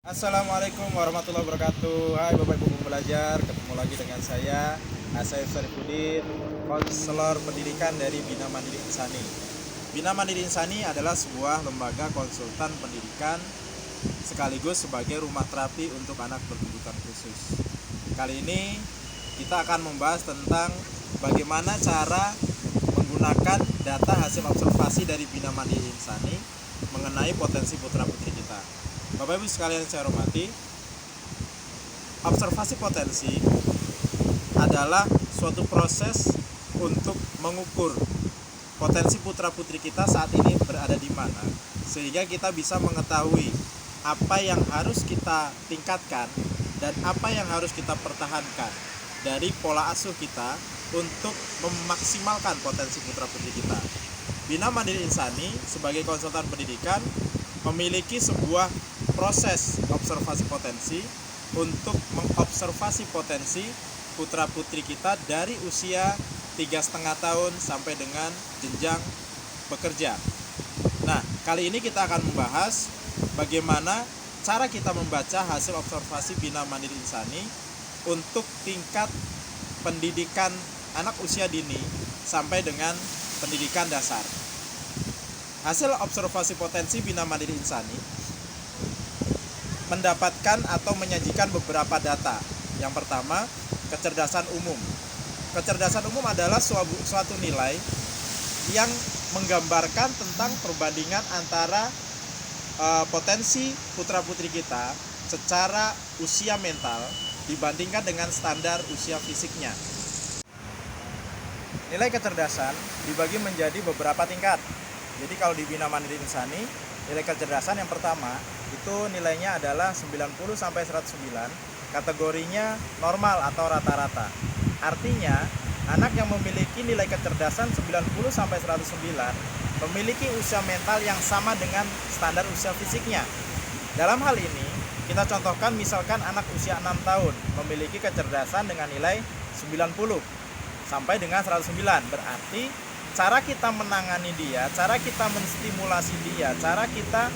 Assalamualaikum warahmatullahi wabarakatuh. Hai Bapak Ibu pembelajar, ketemu lagi dengan saya Syarifuddin, konselor pendidikan dari Bina Mandiri Insani. Bina Mandiri Insani adalah sebuah lembaga konsultan pendidikan sekaligus sebagai rumah terapi untuk anak berkebutuhan khusus. Kali ini kita akan membahas tentang bagaimana cara menggunakan data hasil observasi dari Bina Mandiri Insani mengenai potensi putra-putri kita. Bapak Ibu sekalian saya hormati, observasi potensi adalah suatu proses untuk mengukur potensi putra-putri kita saat ini berada di mana, sehingga kita bisa mengetahui apa yang harus kita tingkatkan dan apa yang harus kita pertahankan dari pola asuh kita untuk memaksimalkan potensi putra-putri kita. Bina Mandiri Insani sebagai konsultan pendidikan memiliki sebuah proses observasi potensi untuk mengobservasi potensi putra-putri kita dari usia 3,5 tahun sampai dengan jenjang bekerja. Nah, kali ini kita akan membahas bagaimana cara kita membaca hasil observasi Bina Mandiri Insani untuk tingkat pendidikan anak usia dini sampai dengan pendidikan dasar. Hasil observasi potensi Bina Mandiri Insani mendapatkan atau menyajikan beberapa data. Yang pertama, kecerdasan umum. Kecerdasan umum adalah suatu nilai yang menggambarkan tentang perbandingan antara potensi putra-putri kita secara usia mental dibandingkan dengan standar usia fisiknya. Nilai kecerdasan dibagi menjadi beberapa tingkat. Jadi kalau di Bina Mandiri Insani, nilai kecerdasan yang pertama itu nilainya adalah 90 sampai 109, kategorinya normal atau rata-rata. Artinya, anak yang memiliki nilai kecerdasan 90 sampai 109 memiliki usia mental yang sama dengan standar usia fisiknya. Dalam hal ini, kita contohkan misalkan anak usia 6 tahun memiliki kecerdasan dengan nilai 90 sampai dengan 109. Berarti cara kita menangani dia, cara kita menstimulasi dia, cara kita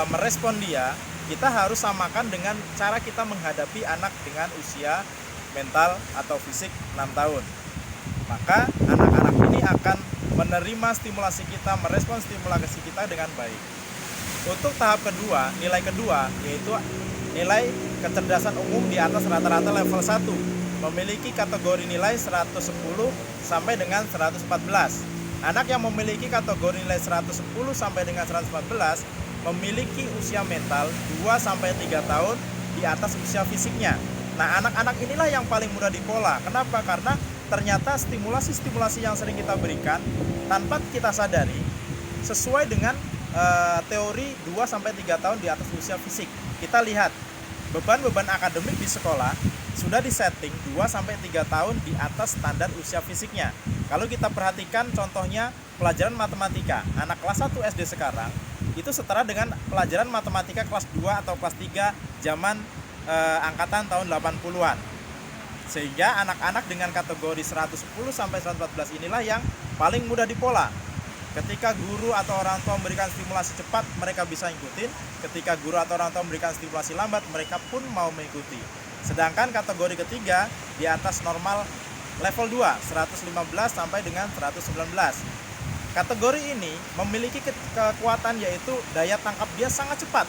merespon dia, kita harus samakan dengan cara kita menghadapi anak dengan usia mental atau fisik 6 tahun. Maka anak-anak ini akan menerima stimulasi kita, merespon stimulasi kita dengan baik. Untuk tahap kedua, nilai kedua yaitu nilai kecerdasan umum di atas rata-rata level 1. Memiliki kategori nilai 110 sampai dengan 114. Anak yang memiliki kategori nilai 110 sampai dengan 114 memiliki usia mental 2 sampai 3 tahun di atas usia fisiknya. Nah, anak-anak inilah yang paling mudah dipola. Kenapa? Karena ternyata stimulasi-stimulasi yang sering kita berikan tanpa kita sadari sesuai dengan teori 2 sampai 3 tahun di atas usia fisik. Kita lihat beban-beban akademik di sekolah sudah disetting 2 sampai 3 tahun di atas standar usia fisiknya. Kalau kita perhatikan contohnya pelajaran matematika, anak kelas 1 SD sekarang itu setara dengan pelajaran matematika kelas 2 atau kelas 3 zaman angkatan tahun 80-an. Sehingga anak-anak dengan kategori 110 sampai 114 inilah yang paling mudah dipola. Ketika guru atau orang tua memberikan stimulasi cepat, mereka bisa ikutin. Ketika guru atau orang tua memberikan stimulasi lambat, mereka pun mau mengikuti. Sedangkan kategori ketiga di atas normal level 2, 115 sampai dengan 119. Kategori ini memiliki kekuatan yaitu daya tangkap dia sangat cepat.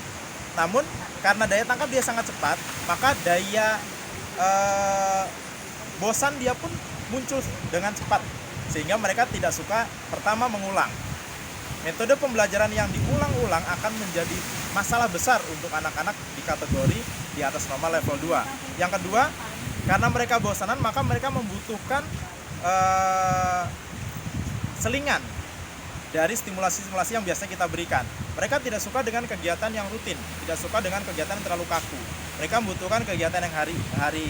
Namun karena daya tangkap dia sangat cepat, maka daya bosan dia pun muncul dengan cepat. Sehingga mereka tidak suka pertama mengulang. Metode pembelajaran yang diulang-ulang akan menjadi masalah besar untuk anak-anak di kategori di atas normal level 2. Yang kedua, karena mereka bosanan, maka mereka membutuhkan selingan dari stimulasi-stimulasi yang biasanya kita berikan. Mereka tidak suka dengan kegiatan yang rutin, tidak suka dengan kegiatan yang terlalu kaku. Mereka membutuhkan kegiatan yang hari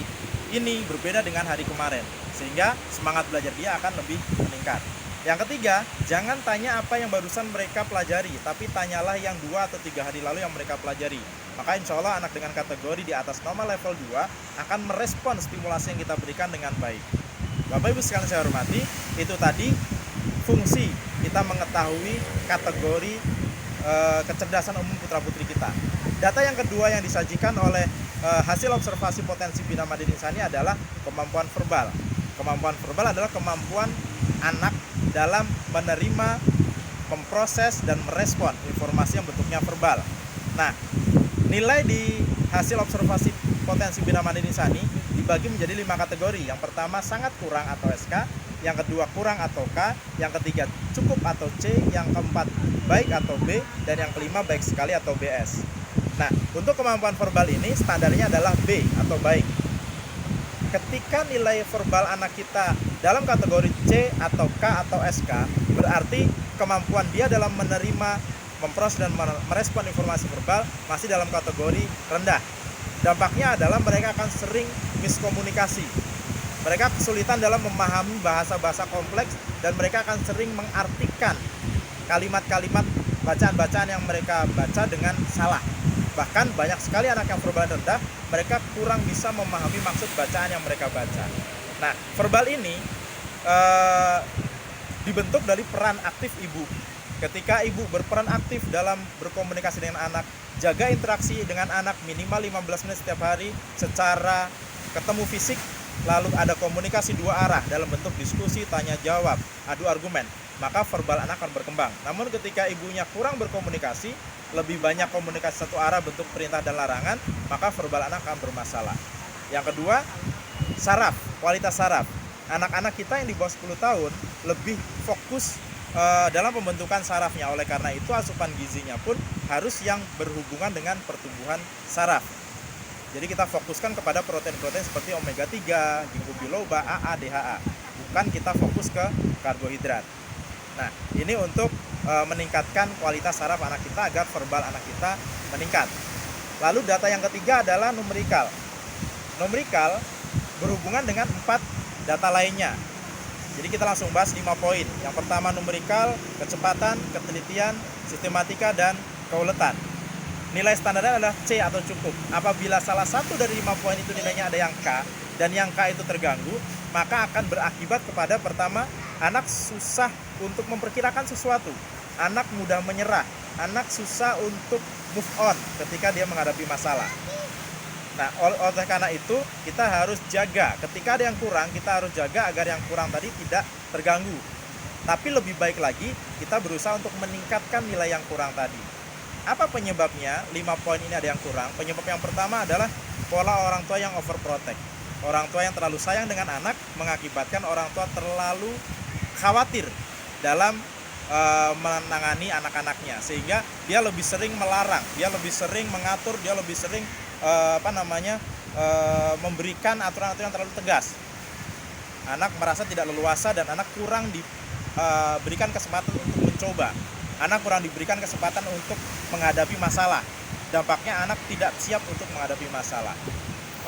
ini berbeda dengan hari kemarin, sehingga semangat belajar dia akan lebih meningkat. Yang ketiga, jangan tanya apa yang barusan mereka pelajari, tapi tanyalah yang 2 atau 3 hari lalu yang mereka pelajari. Maka insya Allah anak dengan kategori di atas normal level 2 akan merespon stimulasi yang kita berikan dengan baik. Bapak Ibu sekalian saya hormati, itu tadi fungsi kita mengetahui kategori kecerdasan umum putra-putri kita. Data yang kedua yang disajikan oleh hasil observasi potensi bina mandiri insani adalah kemampuan verbal. Kemampuan verbal adalah kemampuan anak dalam menerima, memproses, dan merespon informasi yang bentuknya verbal. Nah, nilai di hasil observasi potensi bina mandiri insani dibagi menjadi 5 kategori. Yang pertama sangat kurang atau SK, yang kedua kurang atau K, yang ketiga cukup atau C, yang keempat baik atau B, dan yang kelima baik sekali atau BS. Nah, untuk kemampuan verbal ini standarnya adalah B atau baik. Ketika nilai verbal anak kita dalam kategori C atau K atau SK, berarti kemampuan dia dalam menerima, memproses, dan merespon informasi verbal masih dalam kategori rendah. Dampaknya adalah mereka akan sering miskomunikasi. Mereka kesulitan dalam memahami bahasa-bahasa kompleks dan mereka akan sering mengartikan kalimat-kalimat bacaan-bacaan yang mereka baca dengan salah. Bahkan banyak sekali anak yang verbal rendah, mereka kurang bisa memahami maksud bacaan yang mereka baca. Nah, verbal ini dibentuk dari peran aktif ibu. Ketika ibu berperan aktif dalam berkomunikasi dengan anak, jaga interaksi dengan anak minimal 15 menit setiap hari secara ketemu fisik, lalu ada komunikasi dua arah dalam bentuk diskusi, tanya jawab, adu argumen, maka verbal anak akan berkembang. Namun ketika ibunya kurang berkomunikasi, lebih banyak komunikasi satu arah bentuk perintah dan larangan, maka verbal anak akan bermasalah. Yang kedua, saraf, kualitas saraf. Anak-anak kita yang di bawah 10 tahun lebih fokus dalam pembentukan sarafnya. Oleh karena itu asupan gizinya pun harus yang berhubungan dengan pertumbuhan saraf. Jadi kita fokuskan kepada protein-protein seperti omega 3, ginkgo biloba, AA, DHA. Bukan kita fokus ke karbohidrat. Nah, ini untuk meningkatkan kualitas saraf anak kita agar verbal anak kita meningkat. Lalu data yang ketiga adalah numerikal. Numerikal berhubungan dengan 4 data lainnya. Jadi kita langsung bahas 5 poin. Yang pertama numerikal, kecepatan, ketelitian, sistematika, dan keuletan. Nilai standarnya adalah C atau cukup. Apabila salah satu dari 5 poin itu nilainya ada yang K, dan yang K itu terganggu, maka akan berakibat kepada pertama, anak susah untuk memperkirakan sesuatu. Anak mudah menyerah. Anak susah untuk move on ketika dia menghadapi masalah. Nah, oleh karena itu kita harus jaga. Ketika ada yang kurang, kita harus jaga agar yang kurang tadi tidak terganggu. Tapi lebih baik lagi, kita berusaha untuk meningkatkan nilai yang kurang tadi. Apa penyebabnya? 5 poin ini ada yang kurang. Penyebab yang pertama adalah pola orang tua yang overprotect. Orang tua yang terlalu sayang dengan anak mengakibatkan orang tua terlalu khawatir dalam menangani anak-anaknya, sehingga dia lebih sering melarang, dia lebih sering mengatur, dia lebih sering memberikan aturan-aturan yang terlalu tegas. Anak merasa tidak leluasa dan anak kurang diberikan kesempatan untuk mencoba. Anak kurang diberikan kesempatan untuk menghadapi masalah. Dampaknya anak tidak siap untuk menghadapi masalah.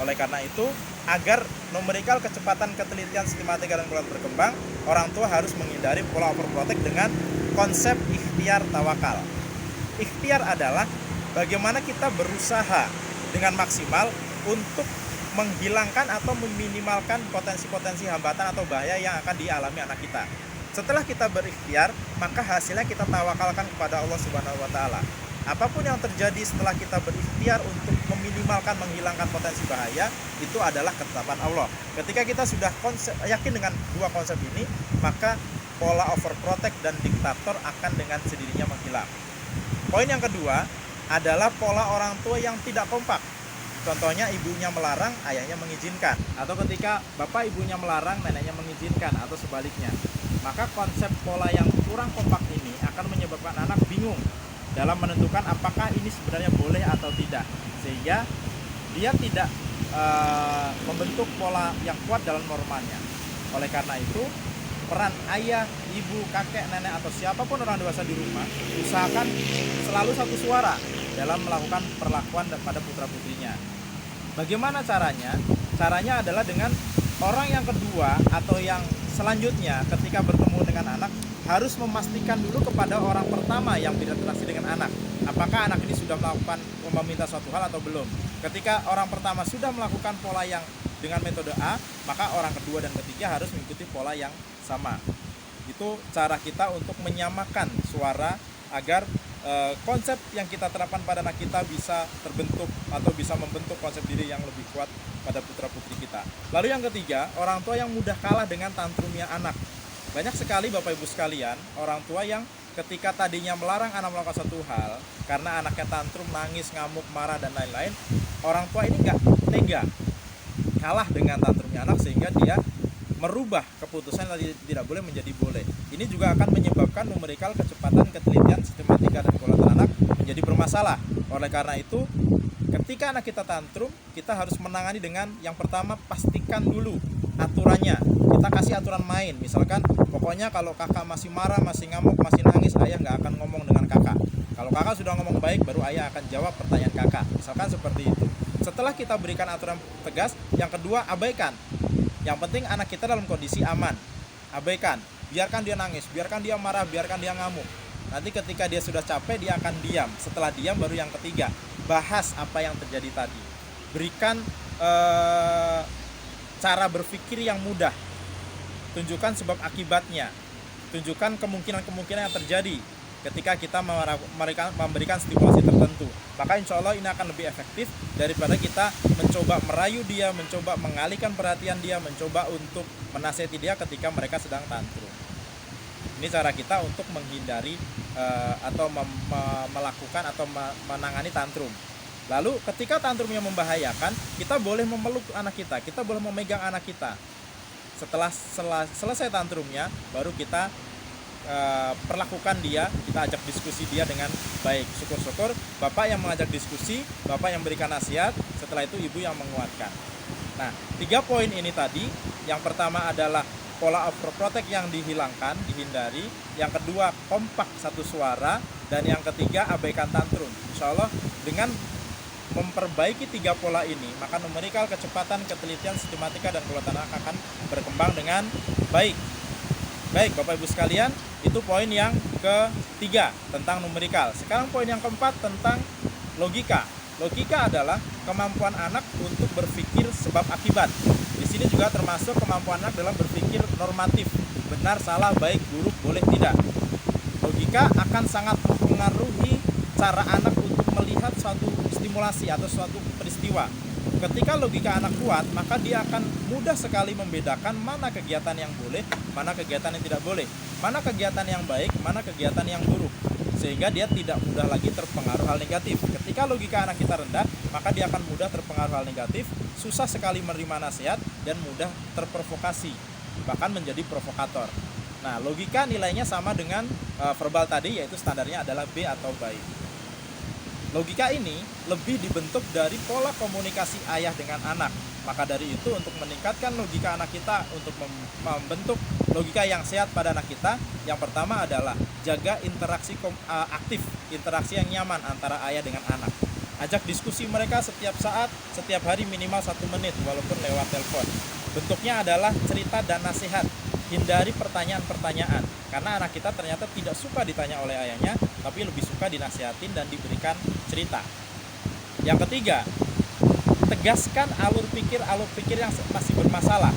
Oleh karena itu, agar numerikal, kecepatan, ketelitian, sistematika, dan keuletan berkembang, orang tua harus menghindari pola overprotect dengan konsep ikhtiar tawakal. Ikhtiar adalah bagaimana kita berusaha dengan maksimal untuk menghilangkan atau meminimalkan potensi-potensi hambatan atau bahaya yang akan dialami anak kita. Setelah kita berikhtiar, maka hasilnya kita tawakalkan kepada Allah Subhanahu wa taala. Apapun yang terjadi setelah kita berikhtiar untuk meminimalkan, menghilangkan potensi bahaya, itu adalah ketetapan Allah. Ketika kita sudah yakin dengan dua konsep ini, maka pola overprotect dan diktator akan dengan sendirinya menghilang. Poin yang kedua adalah pola orang tua yang tidak kompak. Contohnya ibunya melarang, ayahnya mengizinkan. Atau ketika bapak ibunya melarang, neneknya mengizinkan, atau sebaliknya. Maka konsep pola yang kurang kompak ini akan menyebabkan anak bingung dalam menentukan apakah ini sebenarnya boleh atau tidak, sehingga dia tidak membentuk pola yang kuat dalam normalnya. Oleh karena itu, peran ayah, ibu, kakek, nenek, atau siapapun orang dewasa di rumah usahakan selalu satu suara dalam melakukan perlakuan pada putra-putrinya. Bagaimana caranya? Caranya adalah dengan orang yang kedua atau yang selanjutnya ketika bertemu dengan anak harus memastikan dulu kepada orang pertama yang berinteraksi dengan anak, apakah anak ini sudah melakukan meminta suatu hal atau belum. Ketika orang pertama sudah melakukan pola yang dengan metode A, maka orang kedua dan ketiga harus mengikuti pola yang sama. Itu cara kita untuk menyamakan suara agar konsep yang kita terapkan pada anak kita bisa terbentuk atau bisa membentuk konsep diri yang lebih kuat pada putra-putri kita. Lalu yang ketiga, orang tua yang mudah kalah dengan tantrumnya anak. Banyak sekali Bapak Ibu sekalian, orang tua yang ketika tadinya melarang anak melakukan satu hal karena anaknya tantrum, nangis, ngamuk, marah, dan lain-lain, orang tua ini nggak tega kalah dengan tantrumnya anak sehingga dia merubah keputusan yang tidak boleh menjadi boleh. Ini juga akan menyebabkan numerikal, kecepatan, ketelitian, sistematika, dan kelolatan anak menjadi bermasalah. Oleh karena itu, ketika anak kita tantrum, kita harus menangani dengan yang pertama, pastikan dulu aturannya. Kita kasih aturan main, misalkan pokoknya kalau kakak masih marah, masih ngamuk, masih nangis, ayah nggak akan ngomong dengan kakak. Kalau kakak sudah ngomong baik, baru ayah akan jawab pertanyaan kakak. Misalkan seperti itu. Setelah kita berikan aturan tegas, yang kedua, abaikan. Yang penting anak kita dalam kondisi aman. Abaikan, biarkan dia nangis, biarkan dia marah, biarkan dia ngamuk. Nanti ketika dia sudah capek, dia akan diam. Setelah diam, baru yang ketiga, bahas apa yang terjadi tadi. Berikan cara berpikir yang mudah. Tunjukkan sebab akibatnya. Tunjukkan kemungkinan-kemungkinan yang terjadi ketika kita memberikan stimulasi tertentu. Maka insya Allah ini akan lebih efektif daripada kita mencoba merayu dia, mencoba mengalihkan perhatian dia, mencoba untuk menasihati dia ketika mereka sedang tantrum. Ini cara kita untuk menghindari atau melakukan atau menangani tantrum. Lalu ketika tantrumnya membahayakan, kita boleh memeluk anak kita boleh memegang anak kita. Setelah selesai tantrumnya, baru kita perlakukan dia, kita ajak diskusi dia dengan baik. Syukur-syukur bapak yang mengajak diskusi, bapak yang berikan nasihat, setelah itu ibu yang menguatkan. Nah, 3 poin ini tadi, yang pertama adalah pola overprotect yang dihilangkan, dihindari. Yang kedua, kompak satu suara. Dan yang ketiga, abaikan tantrum. Insya Allah dengan memperbaiki 3 pola ini, maka numerikal, kecepatan, ketelitian, sistematika, dan kelolatan anak akan berkembang dengan baik. Baik Bapak Ibu sekalian, itu poin yang ketiga tentang numerikal. Sekarang poin yang keempat tentang logika. Logika adalah kemampuan anak untuk berpikir sebab akibat. Di sini juga termasuk kemampuan anak dalam berpikir normatif, benar, salah, baik, buruk, boleh, tidak. Logika akan sangat mempengaruhi cara anak untuk melihat suatu stimulasi atau suatu peristiwa. Ketika logika anak kuat, maka dia akan mudah sekali membedakan mana kegiatan yang boleh, mana kegiatan yang tidak boleh, mana kegiatan yang baik, mana kegiatan yang buruk. Sehingga dia tidak mudah lagi terpengaruh hal negatif. Ketika logika anak kita rendah, maka dia akan mudah terpengaruh hal negatif, susah sekali menerima nasihat, dan mudah terprovokasi, bahkan menjadi provokator. Nah, logika nilainya sama dengan verbal tadi, yaitu standarnya adalah B atau baik. Logika ini lebih dibentuk dari pola komunikasi ayah dengan anak. Maka dari itu, untuk meningkatkan logika anak kita, untuk membentuk logika yang sehat pada anak kita, yang pertama adalah jaga interaksi aktif, interaksi yang nyaman antara ayah dengan anak. Ajak diskusi mereka setiap saat, setiap hari minimal 1 menit, walaupun lewat telepon. Bentuknya adalah cerita dan nasihat. Hindari pertanyaan-pertanyaan, karena anak kita ternyata tidak suka ditanya oleh ayahnya, tapi lebih suka dinasihatin dan diberikan cerita. Yang ketiga, tegaskan alur pikir yang masih bermasalah.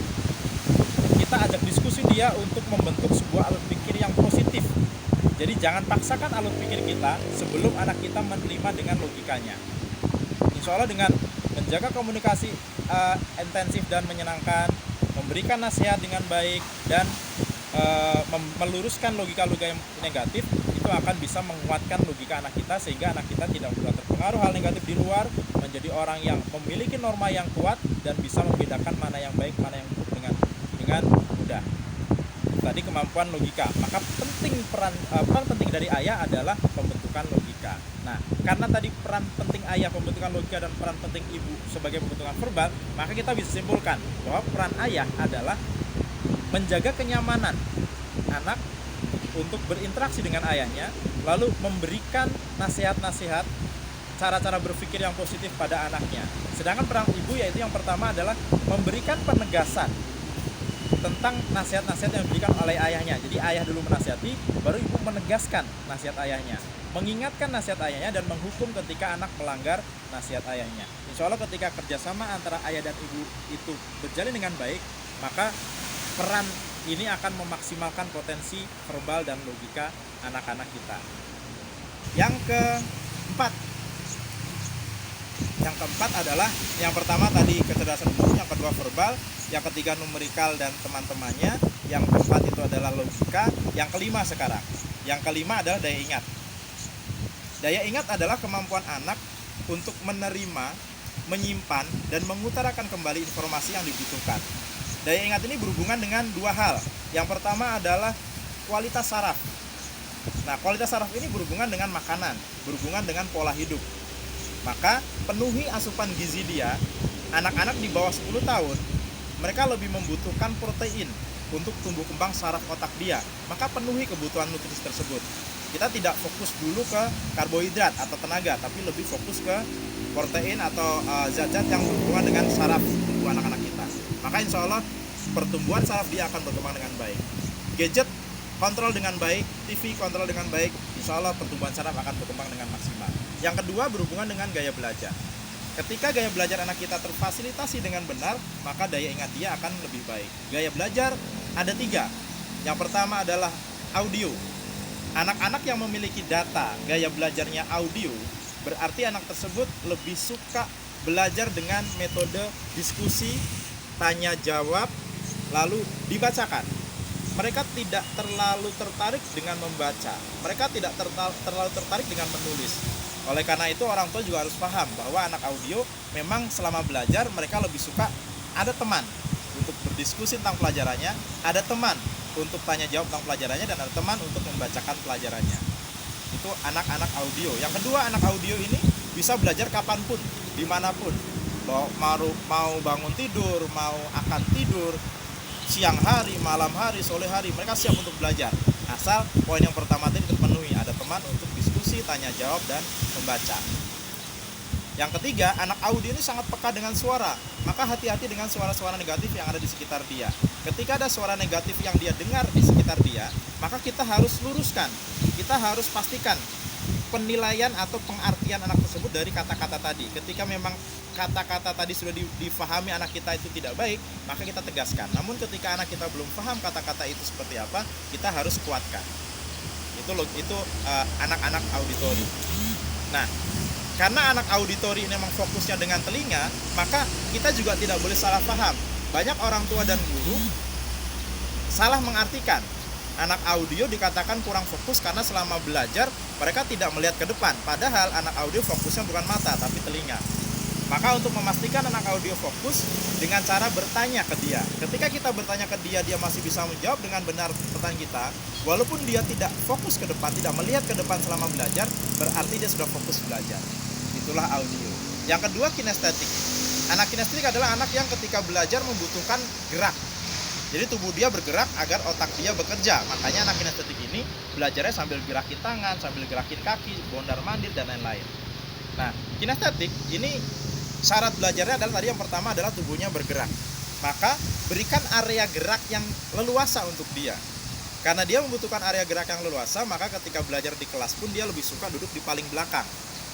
Kita ajak diskusi dia untuk membentuk sebuah alur pikir yang positif. Jadi jangan paksakan alur pikir kita sebelum anak kita menerima dengan logikanya. Insya Allah dengan menjaga komunikasi intensif dan menyenangkan, memberikan nasihat dengan baik, dan meluruskan logika-logika yang negatif, itu akan bisa menguatkan logika anak kita sehingga anak kita tidak mudah terpengaruh hal negatif di luar, menjadi orang yang memiliki norma yang kuat dan bisa membedakan mana yang baik, mana yang buruk dengan mudah. Tadi kemampuan logika. Maka peran penting dari ayah adalah pembentukan logika. Nah, karena tadi peran penting ayah pembentukan logika dan peran penting ibu sebagai pembentukan verbal, maka kita bisa simpulkan bahwa peran ayah adalah menjaga kenyamanan anak untuk berinteraksi dengan ayahnya, lalu memberikan nasihat-nasihat, cara-cara berpikir yang positif pada anaknya. Sedangkan peran ibu yaitu yang pertama adalah memberikan penegasan tentang nasihat-nasihat yang diberikan oleh ayahnya. Jadi ayah dulu menasihati, baru ibu menegaskan nasihat ayahnya, mengingatkan nasihat ayahnya, dan menghukum ketika anak melanggar nasihat ayahnya. Insya Allah ketika kerjasama antara ayah dan ibu itu berjalan dengan baik, maka peran ini akan memaksimalkan potensi verbal dan logika anak-anak kita. Yang keempat, adalah yang pertama tadi kecerdasan umum, yang kedua verbal, yang ketiga numerikal dan teman-temannya, yang keempat itu adalah logika, yang kelima sekarang. Yang kelima adalah daya ingat. Daya ingat adalah kemampuan anak untuk menerima, menyimpan, dan mengutarakan kembali informasi yang dibutuhkan. Daya ingat ini berhubungan dengan dua hal. Yang pertama adalah kualitas saraf. Nah, kualitas saraf ini berhubungan dengan makanan, berhubungan dengan pola hidup. Maka penuhi asupan gizi dia. Anak-anak di bawah 10 tahun, mereka lebih membutuhkan protein untuk tumbuh kembang saraf otak dia. Maka penuhi kebutuhan nutrisi tersebut. Kita tidak fokus dulu ke karbohidrat atau tenaga, tapi lebih fokus ke protein atau zat-zat yang berhubungan dengan saraf tubuh anak-anak kita. Maka insya Allah pertumbuhan saraf dia akan berkembang dengan baik. Gadget kontrol dengan baik, TV kontrol dengan baik, insya Allah pertumbuhan saraf akan berkembang dengan maksimal. Yang kedua berhubungan dengan gaya belajar. Ketika gaya belajar anak kita terfasilitasi dengan benar, maka daya ingat dia akan lebih baik. Gaya belajar ada 3. Yang pertama adalah audio. Anak-anak yang memiliki data gaya belajarnya audio, berarti anak tersebut lebih suka belajar dengan metode diskusi, tanya jawab, lalu dibacakan. Mereka tidak terlalu tertarik dengan membaca. Mereka tidak terlalu tertarik dengan menulis. Oleh karena itu orang tua juga harus paham bahwa anak audio memang selama belajar mereka lebih suka ada teman untuk berdiskusi tentang pelajarannya, ada teman untuk tanya jawab tentang pelajarannya, dan ada teman untuk membacakan pelajarannya. Itu anak-anak audio. Yang kedua, anak audio ini bisa belajar kapanpun, dimanapun. Mau bangun tidur, mau akan tidur, siang hari, malam hari, sore hari, mereka siap untuk belajar. Asal poin yang pertama tadi terpenuhi, ada teman untuk diskusi, tanya jawab, dan membaca. Yang ketiga, anak audio ini sangat peka dengan suara. Maka hati-hati dengan suara-suara negatif yang ada di sekitar dia. Ketika ada suara negatif yang dia dengar di sekitar dia, maka kita harus luruskan. Kita harus pastikan penilaian atau pengertian anak tersebut dari kata-kata tadi. Ketika memang kata-kata tadi sudah difahami anak kita itu tidak baik, maka kita tegaskan. Namun ketika anak kita belum paham kata-kata itu seperti apa, kita harus kuatkan. Itu anak-anak auditori. Nah, karena anak auditori ini memang fokusnya dengan telinga, maka kita juga tidak boleh salah paham. Banyak orang tua dan guru salah mengartikan. Anak audio dikatakan kurang fokus karena selama belajar mereka tidak melihat ke depan. Padahal anak audio fokusnya bukan mata tapi telinga. Maka untuk memastikan anak audio fokus dengan cara bertanya ke dia. Ketika kita bertanya ke dia, dia masih bisa menjawab dengan benar pertanyaan kita. Walaupun dia tidak fokus ke depan, tidak melihat ke depan selama belajar, berarti dia sudah fokus belajar. Itulah audio. Yang kedua, kinestetik. Anak kinestetik adalah anak yang ketika belajar membutuhkan gerak. Jadi tubuh dia bergerak agar otak dia bekerja. Makanya anak kinestetik ini belajarnya sambil gerakin tangan, sambil gerakin kaki, bondar-mandir, dan lain-lain. Nah, kinestetik ini syarat belajarnya adalah tadi yang pertama adalah tubuhnya bergerak. Maka berikan area gerak yang leluasa untuk dia. Karena dia membutuhkan area gerak yang leluasa, maka ketika belajar di kelas pun dia lebih suka duduk di paling belakang.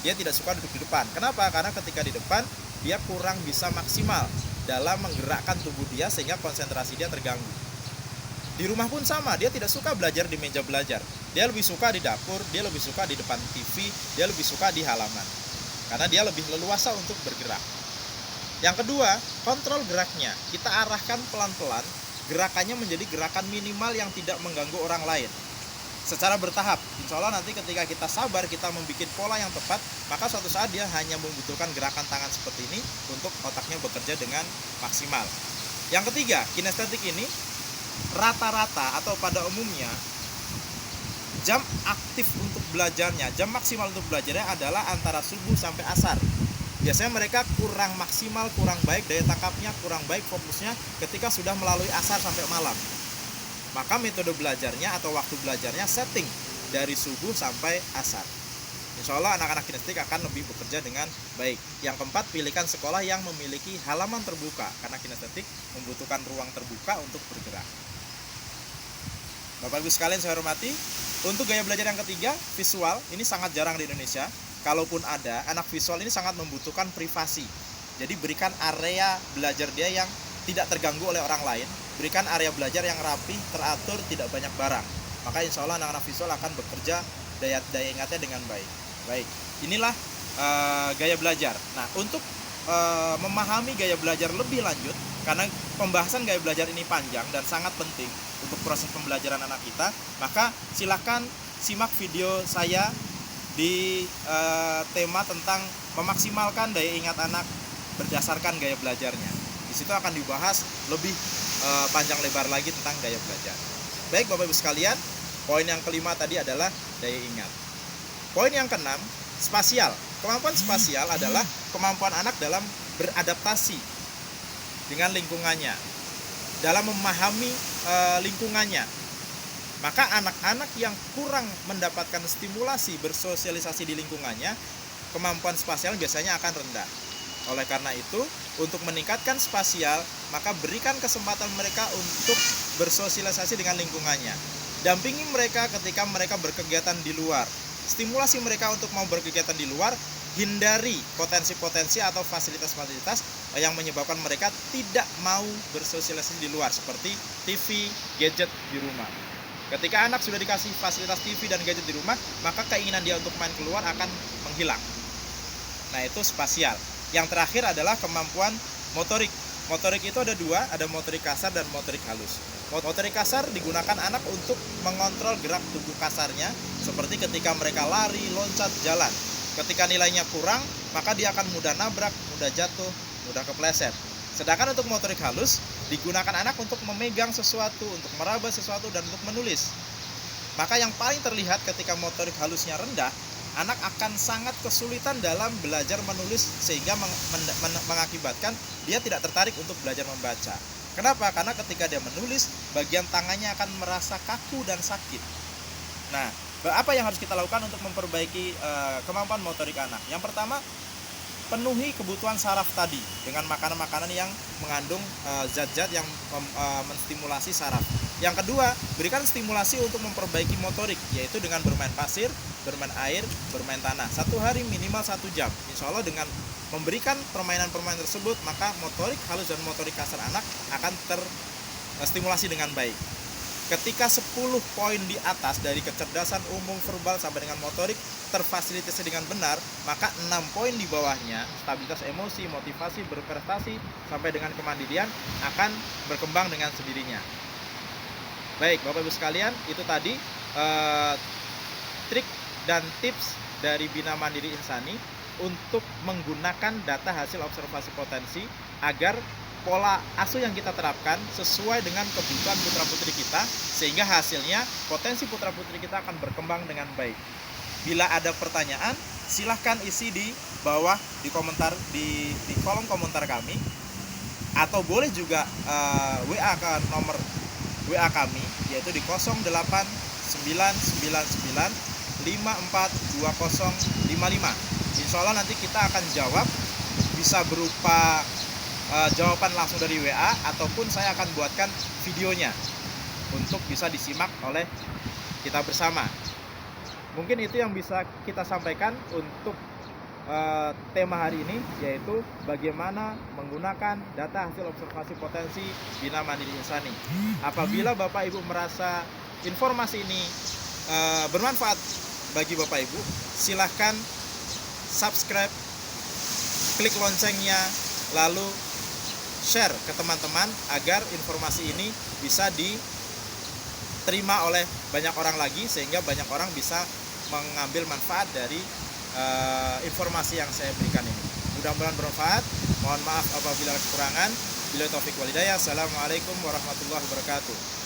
Dia tidak suka duduk di depan. Kenapa? Karena ketika di depan dia kurang bisa maksimal dalam menggerakkan tubuh dia sehingga konsentrasi dia terganggu. Di rumah pun sama, dia tidak suka belajar di meja belajar. Dia lebih suka di dapur, dia lebih suka di depan TV, dia lebih suka di halaman. Karena dia lebih leluasa untuk bergerak. Yang kedua, kontrol geraknya. Kita arahkan pelan-pelan, gerakannya menjadi gerakan minimal yang tidak mengganggu orang lain. Secara bertahap, insya Allah nanti ketika kita sabar, kita membuat pola yang tepat, maka suatu saat dia hanya membutuhkan gerakan tangan seperti ini untuk otaknya bekerja dengan maksimal. Yang ketiga, kinestetik ini rata-rata atau pada umumnya jam aktif untuk belajarnya, jam maksimal untuk belajarnya adalah antara subuh sampai asar. Biasanya mereka kurang maksimal, kurang baik daya tangkapnya, kurang baik fokusnya ketika sudah melalui asar sampai malam. Maka metode belajarnya atau waktu belajarnya setting dari subuh sampai asar. Insya Allah anak-anak kinestetik akan lebih bekerja dengan baik. Yang keempat, pilihkan sekolah yang memiliki halaman terbuka, karena kinestetik membutuhkan ruang terbuka untuk bergerak. Bapak Ibu sekalian saya hormati, untuk gaya belajar yang ketiga, visual, ini sangat jarang di Indonesia. Kalaupun ada, anak visual ini sangat membutuhkan privasi. Jadi berikan area belajar dia yang tidak terganggu oleh orang lain. Berikan area belajar yang rapi, teratur, tidak banyak barang. Maka insya Allah anak-anak visual akan bekerja daya ingatnya dengan baik. Baik, inilah gaya belajar. Nah, untuk memahami gaya belajar lebih lanjut, karena pembahasan gaya belajar ini panjang dan sangat penting untuk proses pembelajaran anak kita, maka silakan simak video saya di tema tentang memaksimalkan daya ingat anak berdasarkan gaya belajarnya. Di situ akan dibahas lebih panjang lebar lagi tentang gaya belajar. Baik Bapak Ibu sekalian, poin yang kelima tadi adalah daya ingat. Poin yang keenam, spasial. Kemampuan spasial adalah kemampuan anak dalam beradaptasi dengan lingkungannya, dalam memahami lingkungannya. Maka anak-anak yang kurang mendapatkan stimulasi bersosialisasi di lingkungannya, kemampuan spasial biasanya akan rendah. Oleh karena itu, untuk meningkatkan spasial, maka berikan kesempatan mereka untuk bersosialisasi dengan lingkungannya. Dampingi mereka ketika mereka berkegiatan di luar. Stimulasi mereka untuk mau berkegiatan di luar, hindari potensi-potensi atau fasilitas-fasilitas yang menyebabkan mereka tidak mau bersosialisasi di luar, seperti TV, gadget di rumah. Ketika anak sudah dikasih fasilitas TV dan gadget di rumah, maka keinginan dia untuk main keluar akan menghilang. Nah, itu spasial. Yang terakhir adalah kemampuan motorik. Motorik itu ada dua, ada motorik kasar dan motorik halus. Motorik kasar digunakan anak untuk mengontrol gerak tubuh kasarnya, seperti ketika mereka lari, loncat, jalan. Ketika nilainya kurang, maka dia akan mudah nabrak, mudah jatuh, mudah kepleset. Sedangkan untuk motorik halus, digunakan anak untuk memegang sesuatu, untuk meraba sesuatu, dan untuk menulis. Maka yang paling terlihat ketika motorik halusnya rendah, anak akan sangat kesulitan dalam belajar menulis, sehingga mengakibatkan dia tidak tertarik untuk belajar membaca. Kenapa? Karena ketika dia menulis, bagian tangannya akan merasa kaku dan sakit. Nah, apa yang harus kita lakukan untuk memperbaiki kemampuan motorik anak? Yang pertama, penuhi kebutuhan saraf tadi dengan makanan-makanan yang mengandung zat-zat yang menstimulasi saraf. Yang kedua, berikan stimulasi untuk memperbaiki motorik, yaitu dengan bermain pasir, bermain air, bermain tanah. 1 hari minimal 1 jam. Insya Allah dengan memberikan permainan-permainan tersebut, maka motorik halus dan motorik kasar anak akan terstimulasi dengan baik. Ketika 10 poin di atas dari kecerdasan umum, verbal, sampai dengan motorik terfasilitasi dengan benar, maka 6 poin di bawahnya, stabilitas emosi, motivasi, berprestasi, sampai dengan kemandirian akan berkembang dengan sendirinya. Baik, Bapak Ibu sekalian, itu tadi trik dan tips dari Bina Mandiri Insani untuk menggunakan data hasil observasi potensi agar pola asuh yang kita terapkan sesuai dengan kebutuhan putra-putri kita, sehingga hasilnya potensi putra-putri kita akan berkembang dengan baik. Bila ada pertanyaan, silahkan isi di bawah di komentar di kolom komentar kami, atau boleh juga WA ke nomor WA kami, yaitu di 0899542055. Insya Allah nanti kita akan jawab, bisa berupa jawaban langsung dari WA, ataupun saya akan buatkan videonya untuk bisa disimak oleh kita bersama. Mungkin itu yang bisa kita sampaikan untuk tema hari ini, yaitu bagaimana menggunakan data hasil observasi potensi Bina Mandiri Insani. Apabila Bapak Ibu merasa informasi ini bermanfaat bagi Bapak Ibu, silahkan subscribe, klik loncengnya, lalu share ke teman-teman agar informasi ini bisa diterima oleh banyak orang lagi, sehingga banyak orang bisa mengambil manfaat dari informasi yang saya berikan ini. Mudah-mudahan bermanfaat. Mohon maaf apabila ada kekurangan. Bila taufik wal hidayah. Assalamualaikum warahmatullahi wabarakatuh.